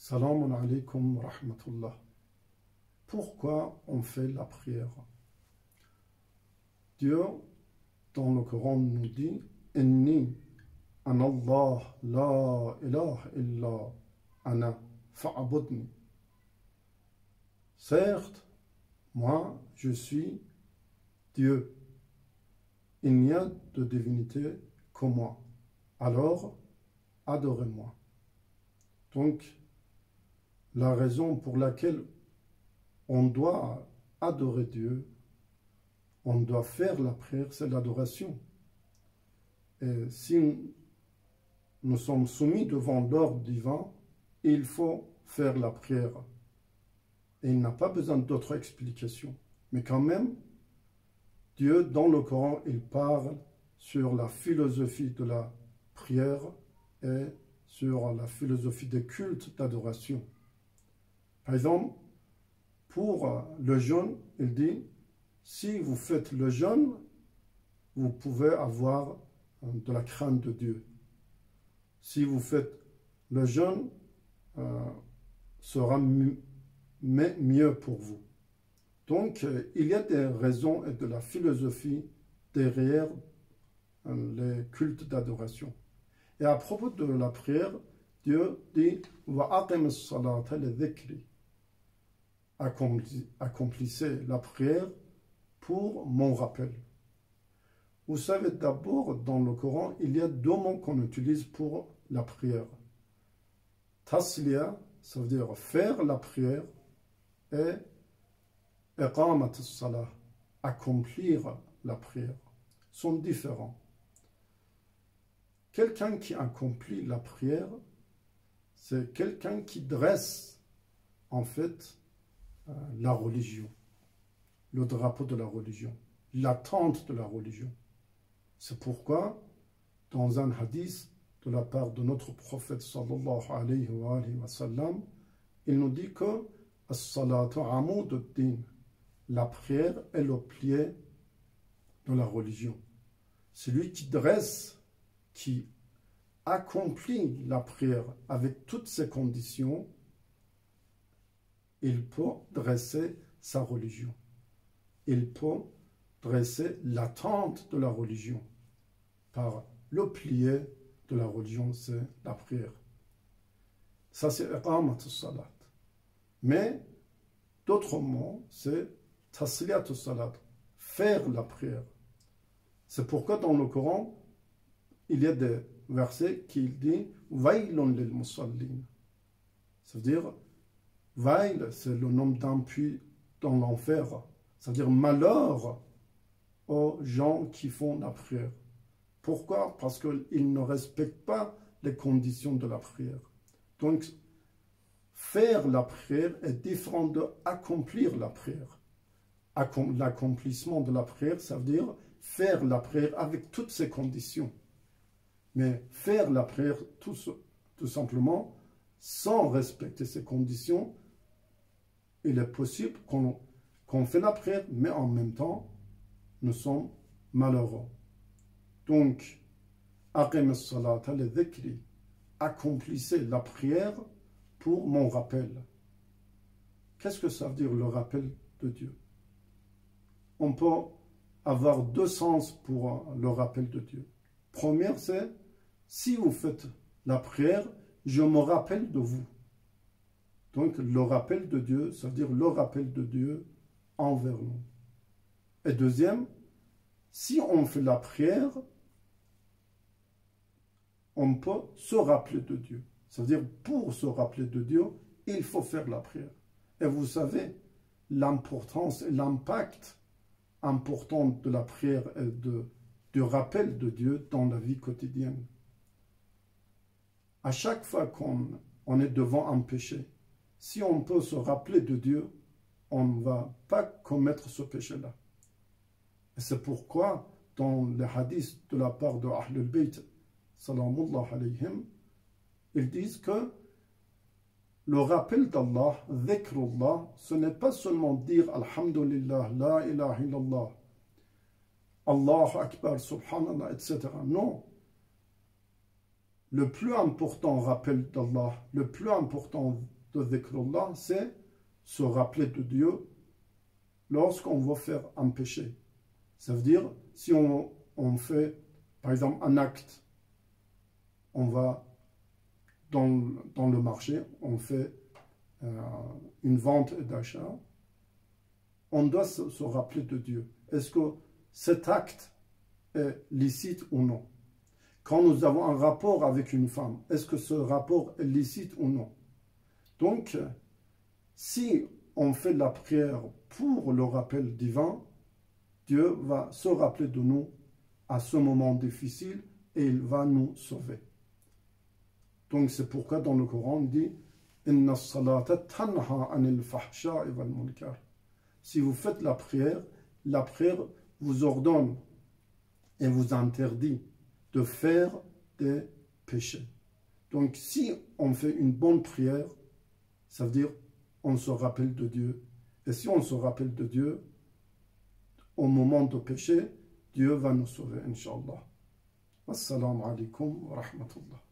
Salam alaikum wa rahmatullah. Pourquoi on fait la prière? Dieu, dans le Coran, nous dit Inni an Allah la ilaha illa ana fa'abudni. Certes, moi, je suis Dieu. Il n'y a de divinité que moi. Alors, adorez-moi. Donc, la raison pour laquelle on doit adorer Dieu, on doit faire la prière, c'est l'adoration. Et si nous sommes soumis devant l'ordre divin, il faut faire la prière. Et il n'a pas besoin d'autres explications. Mais quand même, Dieu, dans le Coran, il parle sur la philosophie de la prière et sur la philosophie des cultes d'adoration. Par exemple, pour le jeûne, il dit, si vous faites le jeûne, vous pouvez avoir de la crainte de Dieu. Si vous faites le jeûne, sera mieux pour vous. Donc, il y a des raisons et de la philosophie derrière les cultes d'adoration. Et à propos de la prière, Dieu dit « Wa aqim as-salata li dhikri » accomplissez la prière pour mon rappel. Vous savez, d'abord, dans le Coran, il y a deux mots qu'on utilise pour la prière. Tasliya, ça veut dire faire la prière, et iqamat as-salah, accomplir la prière, sont différents. Quelqu'un qui accomplit la prière, c'est quelqu'un qui dresse, en fait, la religion, le drapeau de la religion, l'attente de la religion. C'est pourquoi, dans un hadith de la part de notre prophète sallallahu alayhi wa sallam, il nous dit que as-salatu amoud ad-din, la prière est le pilier de la religion. Celui qui dresse, qui accomplit la prière avec toutes ses conditions, il peut dresser sa religion. Il peut dresser l'attente de la religion. Par le pilier de la religion, c'est la prière. Ça, c'est iqamat as-salat. Mais, d'autres mots, c'est tasliyat as-salat, faire la prière. C'est pourquoi dans le Coran, il y a des versets qui disent « Waylun lil musallin ». Ça veut dire Vail, c'est le nom d'un puits dans l'enfer. C'est-à-dire malheur aux gens qui font la prière. Pourquoi? Parce qu'ils ne respectent pas les conditions de la prière. Donc, faire la prière est différent de accomplir la prière. L'accomplissement de la prière, ça veut dire faire la prière avec toutes ses conditions. Mais faire la prière tout simplement, sans respecter ces conditions, il est possible qu'on fait la prière, mais en même temps, nous sommes malheureux. Donc, aqim as-salata li dhikri, accomplissez la prière pour mon rappel. Qu'est-ce que ça veut dire le rappel de Dieu? On peut avoir deux sens pour le rappel de Dieu. Première, c'est si vous faites la prière, je me rappelle de vous. Donc, le rappel de Dieu, ça veut dire le rappel de Dieu envers nous. Et deuxième, si on fait la prière, on peut se rappeler de Dieu. Ça veut dire, pour se rappeler de Dieu, il faut faire la prière. Et vous savez, l'importance et l'impact important de la prière et du rappel de Dieu dans la vie quotidienne. À chaque fois qu'on est devant un péché, si on peut se rappeler de Dieu, on ne va pas commettre ce péché-là. Et c'est pourquoi, dans les hadiths de la part de Ahlul Bayt, salamullah alayhim, ils disent que le rappel d'Allah, dhikrullah, ce n'est pas seulement dire Alhamdulillah, la ilaha illallah, Allahu Akbar, subhanallah, etc. Non. Le plus important rappel d'Allah, le plus important de dhikrullah, c'est se rappeler de Dieu lorsqu'on va faire un péché. Ça veut dire, si on fait, par exemple, un acte, on va dans le marché, on fait une vente et d'achat, on doit se rappeler de Dieu. Est-ce que cet acte est licite ou non? Quand nous avons un rapport avec une femme, est-ce que ce rapport est licite ou non? Donc, si on fait la prière pour le rappel divin, Dieu va se rappeler de nous à ce moment difficile et il va nous sauver. Donc c'est pourquoi dans le Coran on dit Inna as-salata tanha anil fahsha'i wal munkar. Si vous faites la prière vous ordonne et vous interdit de faire des péchés. Donc si on fait une bonne prière, ça veut dire on se rappelle de Dieu. Et si on se rappelle de Dieu, au moment de péché, Dieu va nous sauver, Inch'Allah. Assalamu alaikum wa rahmatullah.